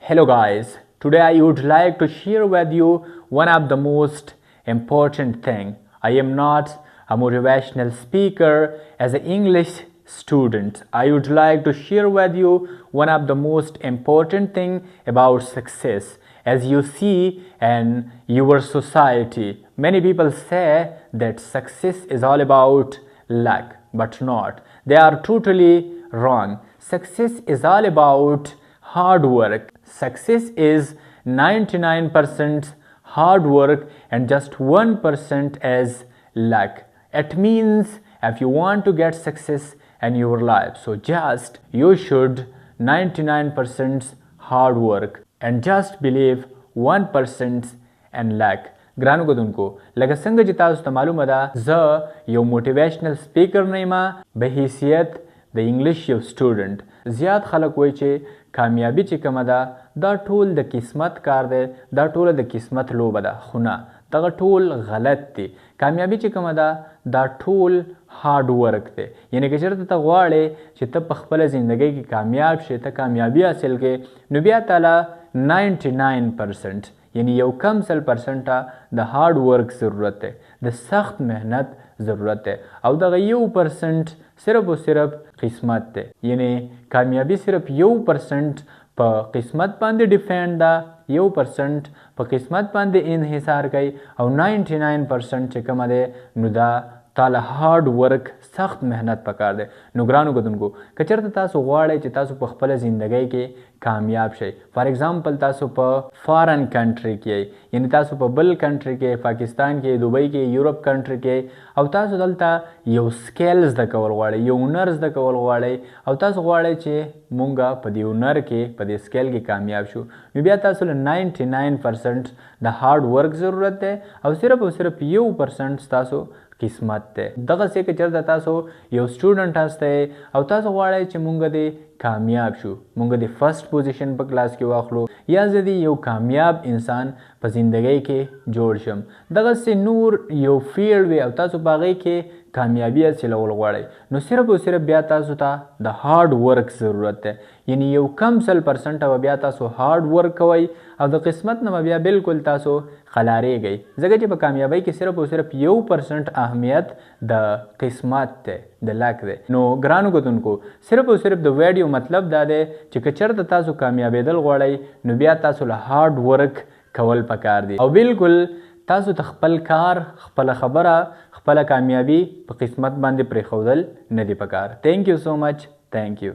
Hello guys, today I would like to share with you one of the most important thing. I am not a motivational speaker. As an English student, I would like to share with you one of the most important thing about success. As you see in your society, many people say that success is all about luck, but not. They are totally wrong. Success is all about hard work. Success is 99% hard work and just 1% is luck. It means if you want to get success in your life, so just you should 99% hard work and just believe 1% in luck. ګرانو کتونکو لکه څنګه چې تاسو ته معلومه ده زه یو موټیویشنل سپیکر نه یم به حیثیت د انګلیش یو سټوډنټ. زیات خلک وایي چې کامیابي چې کومه ده دا ټول د قسمت کار دی، دا ټوله د قسمت لوبه ده، خو نه دغه ټول غلط دی. کامیابي چې کومه ده دا ټول هارد ورک دی. یعنی که چېرته ته غواړې چې ته په خپله زندګۍ کې کامیاب شې، ته کامیابي حاصل کړې، نو بیا تعالی 99% یعنی یو کم سل پرسنټه د هارد ورک ضرورت دی، د سخت مهنت ضرورت دی، او دغه 1% صرف و صرف قسمت دی. یعنی کامیابی صرف 1% په قسمت باندې ډیپینډ ده، 1% په قسمت باندې انحصار کوي، او 99% چې کومه دی نو دا تعالی هارد ورک سخت مهنت پکار دی. نو ګرانو کتونکو که چېرته تاسو غواړئ چې تاسو په خپله زندګۍ کې کامیاب شئ، فار ایگزامپل تاسو په فارن کنټري کې یعنی تاسو په بل کنټري کې، پاکستان کې، دوبۍ کې، یورپ کنټري کې، او تاسو دلته یو سکیل زده کول غواړئ، یو هنر زده کول غواړئ، او تاسو غواړئ چې مونږ په دې هنر کې په دې سکیل کې کامیاب شو، نو بیا تاسو له 99% د هارد ورک ضرورت دی، او صرف 1% تاسو قسمت دی. دغسې که چېرته تاسو یو سټوډنټ هستئ او تاسو غواړئ چې مونږ دې کامیاب شو، مونږ دې فرسټ پوزیشن په کلاس کې واخلو، یا زه دې یو کامیاب انسان په زندګۍ کې جوړ شم، دغسې نور یو فیلډ وي او تاسو په هغې کې کامیابي حاصلول غواړئ، نو صرف او صرف بیا تاسو ته د هارد ورک ضرورت دی. یعنی یو کم سل پرسنټه به بیا تاسو هارد ورک کوئ او د قسمت نه به بیا بالکل تاسو خلاریږئ، ځکه چې په کامیابۍ کې صرف او صرف 1% اهمیت د قسمت دی، د لک دی. نو ګرانو کتونکو صرف او صرف د ویډیو مطلب دا دی چې که چېرته تاسو کامیابېدل غواړئ نو بیا تاسو له هارد ورک کول پکار دی، او بالکل تاسو ته خپل کار، خپله خبره، خپله کامیابي په قسمت باندې پرېښودل نه دي پکار. تھینک یو سو مچ. تھینک یو.